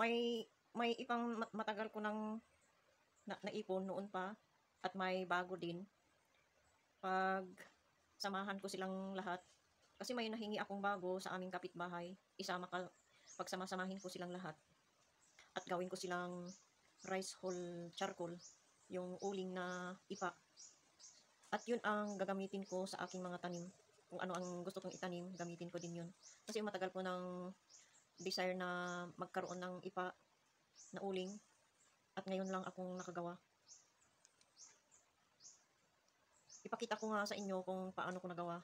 may ipang matagal ko nang naipon noon pa at may bago din. Pag samahan ko silang lahat, kasi may nahingi akong bago sa aming kapitbahay, pagsamasamahin ko silang lahat at gawin ko silang rice hull charcoal, yung uling na ipa. At yun ang gagamitin ko sa aking mga tanim. Kung ano ang gusto kong itanim, gamitin ko din yun. Kasi matagal ko ng desire na magkaroon ng ipa na uling at ngayon lang akong nakagawa. Ipakita ko nga sa inyo kung paano ko nagawa.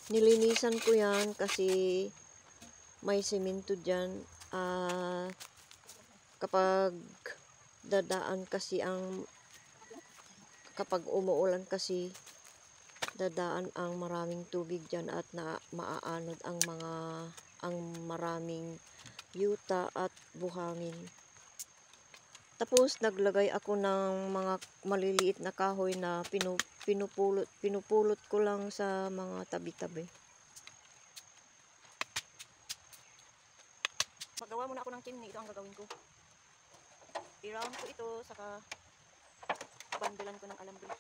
Nilinisan ko yan kasi may semento dyan. Kapag dadaan kasi kapag umuulan kasi dadaan ang maraming tubig dyan at maaanod ang maraming yuta at buhangin. Tapos naglagay ako ng mga maliliit na kahoy na pinupulot ko lang sa mga tabi-tabi. Magawa muna ako ng chimney. Ito ang gagawin ko. I-round ko ito, saka bandulan ko ng alambre.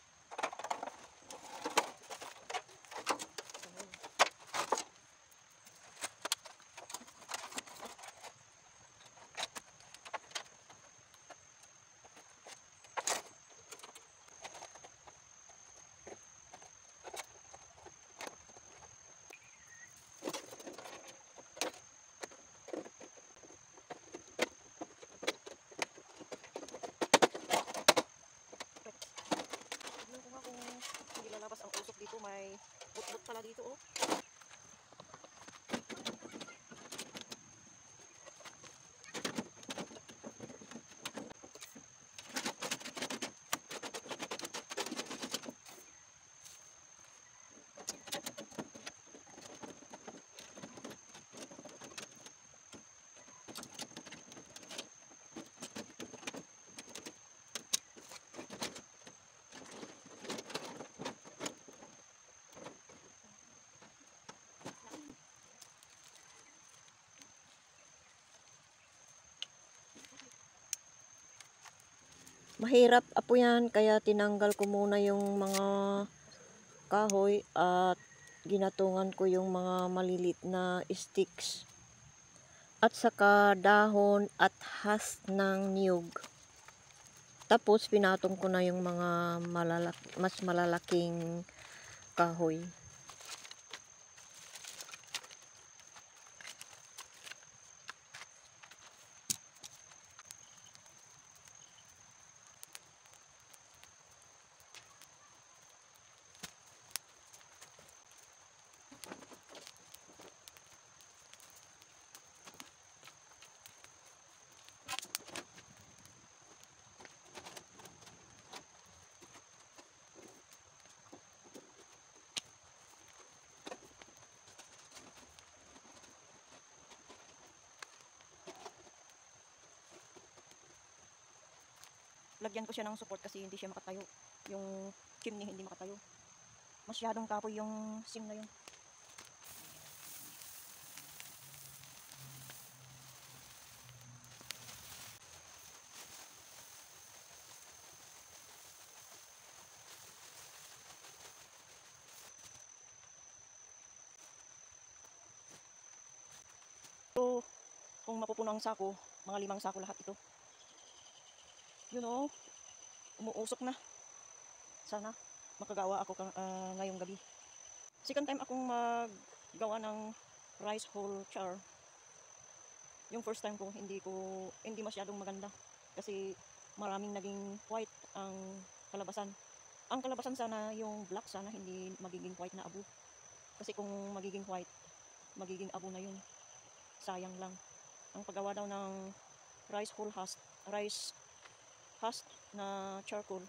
Hindi lalabas ang usok dito, may but-but pala dito, oh. Mahirap apuyan kaya tinanggal ko muna yung mga kahoy at ginatungan ko yung mga malilit na sticks at saka dahon at has ng niyog. Tapos pinatong ko na yung mga mas malalaking kahoy. Lagyan ko siya ng support kasi hindi siya makatayo. Yung chimney hindi makatayo. Masyadong kapoy yung sim na yun. So, kung mapupuno ang sako, mga 5 sako lahat ito. You know, umuusok na. Sana makagawa ako ngayong gabi. Second time akong maggawa ng rice hull char. Yung first time ko hindi masyadong maganda kasi maraming naging white ang kalabasan. Ang kalabasan sana yung black, sana hindi magiging white na abo. Kasi kung magiging white, magiging abo na yun. Sayang lang. Ang paggawa daw ng rice husk na charcoal,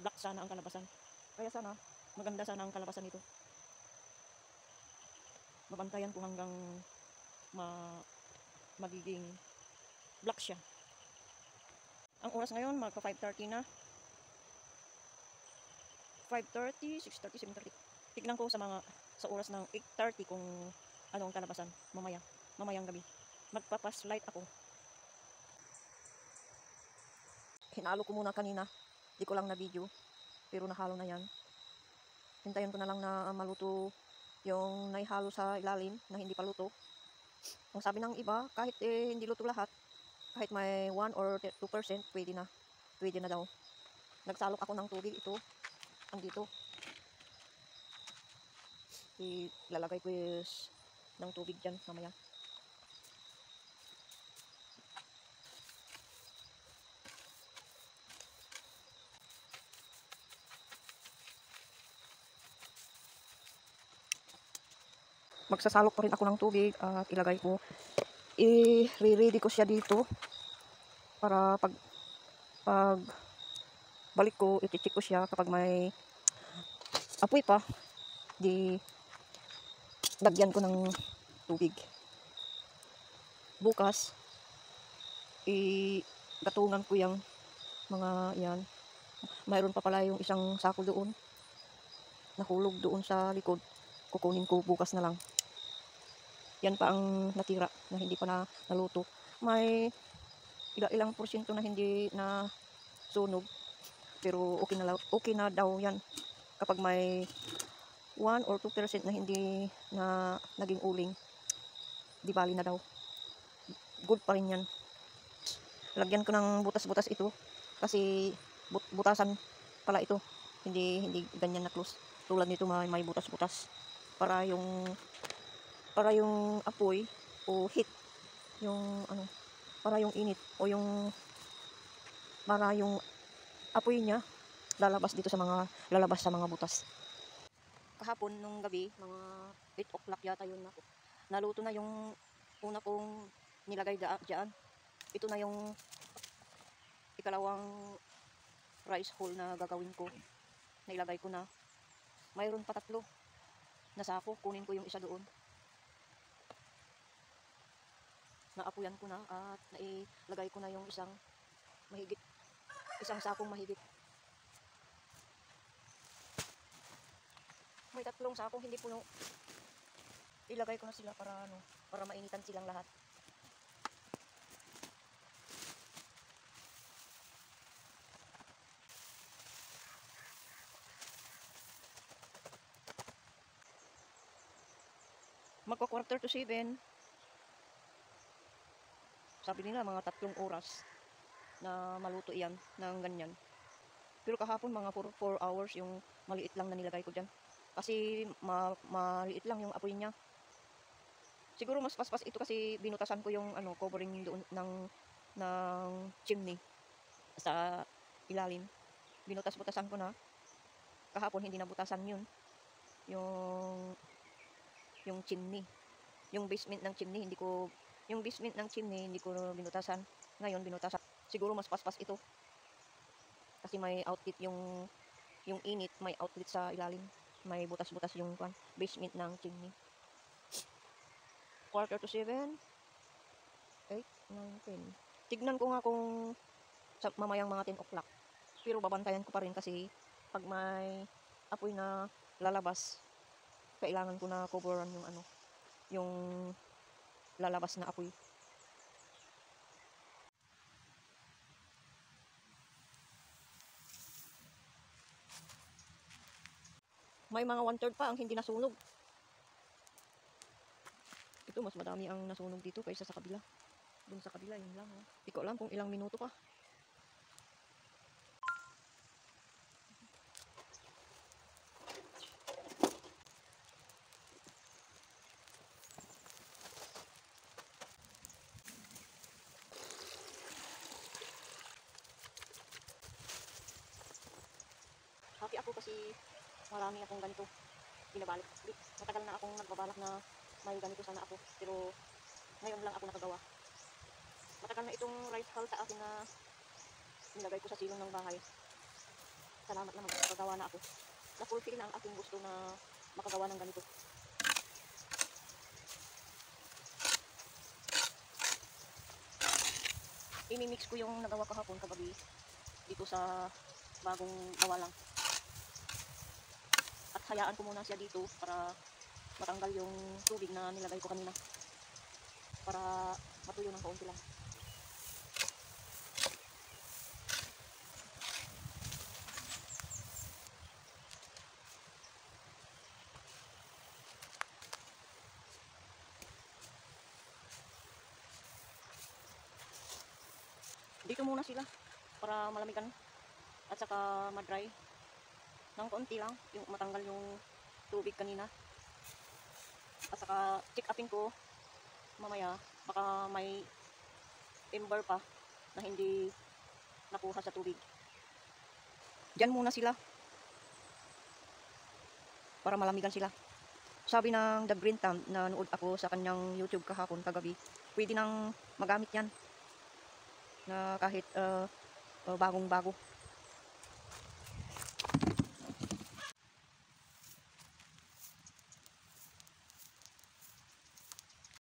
black sana ang kalabasan. Kaya sana maganda sana ang kalabasan nito. Mabantayan ko hanggang magiging black siya. Ang oras ngayon magpa 5:30 na. 5:30, 6:30, 7:30. Tignan ko sa oras ng 8:30 kung ano ang kalabasan mamayang gabi. Magpa-flashlight ako hinalo ko muna kanina. Di ko lang na video. Pero nahalo na yan. Hintayin ko na lang na maluto yung naihalo sa ilalim na hindi pa luto. Ang sabi ng iba, kahit hindi luto lahat, kahit may 1 or 2%, pwede na. Pwede na daw. Nagsalok ako ng tubig. Ito, andito. Ilalagay ko ng tubig dyan mamaya. Magsasalok pa rin ako ng tubig at ilagay ko. I-ready ko siya dito para pag balik ko, iti-check ko siya kapag may apoy pa, di lagyan ko ng tubig. Bukas, gatungan ko yung mga yan. Mayroon pa pala yung isang sako doon. Nahulog doon sa likod. Kukunin ko bukas na lang. Yan pa ang natira na hindi pa na naluto. May ilang porsyento na hindi na sunog. Pero okay na daw yan. Kapag may 1 or 2% na hindi na naging uling, di bali na daw. Good pa rin yan. Lagyan ko ng butas-butas ito. Kasi butasan pala ito. Hindi ganyan na close. Tulad nito may butas-butas. Para yung apoy o heat, yung para yung init o para yung apoy niya lalabas sa mga butas. Kahapon nung gabi, mga 8 o'clock yata yun na. Naluto na yung una kong nilagay dyan. Ito na yung ikalawang rice hole na gagawin ko. Nailagay ko na. Mayroon pa 3 na sako. Kunin ko yung isa doon. Naapuyan ko na at nailagay ko na yung isang sakong mahigit. May 3 sakong hindi puno. Ilagay ko na sila para mainitan silang lahat. Magko 6:45. Sabi nila mga 3 oras na maluto yan ng ganyan. Pero kahapon mga 4 hours yung maliit lang na nilagay ko dyan. Kasi maliit lang yung apoy niya. Siguro mas paspas ito kasi binutasan ko yung covering doon ng chimney sa ilalim. Binutas-butasan ko na. Kahapon hindi nabutasan yun. Yung chimney. Yung basement ng chimney hindi ko binutasan. Ngayon binutasan. Siguro mas paspas ito. Kasi may outlet yung init, may outlet sa ilalim. May butas-butas yung basement ng chimney. 6:45, 8, 9, 10. Tignan ko nga kung mamayang mga 10 o'clock. Pero babantayan ko pa rin kasi pag may apoy na lalabas, kailangan ko na coveran yung lalabas na apoy. May mga 1/3 pa ang hindi nasunog. Ito mas madami ang nasunog dito kaysa sa kabila. Doon sa kabila yun lang. Hindi ko alam kung ilang minuto pa. Happy ako kasi marami akong ganito binabalik. Matagal na akong nagbabalak na may ganito sana ako. Pero ngayon lang ako nakagawa. Matagal na itong rice hull sa akin na nilagay ko sa silong ng bahay. Salamat naman, nakagawa na ako. Na-fulfill na ang aking gusto na makagawa ng ganito. Imimix ko yung nagawa kahapon kagabi dito sa bagong gawa lang. At hayaan ko muna siya dito para matanggal yung tubig na nilagay ko kanina. Para matuyo ng kaunti lang. Dito muna sila para malamigan at saka madry ng konti lang, yung matanggal yung tubig kanina. At saka check upin ko mamaya, baka may ember pa na hindi nakuha sa tubig. Diyan muna sila para malamigan sila. Sabi ng The Green Thumb, nanood ako sa kanyang YouTube kahapon kagabi, pwede nang magamit yan na kahit bagong bago.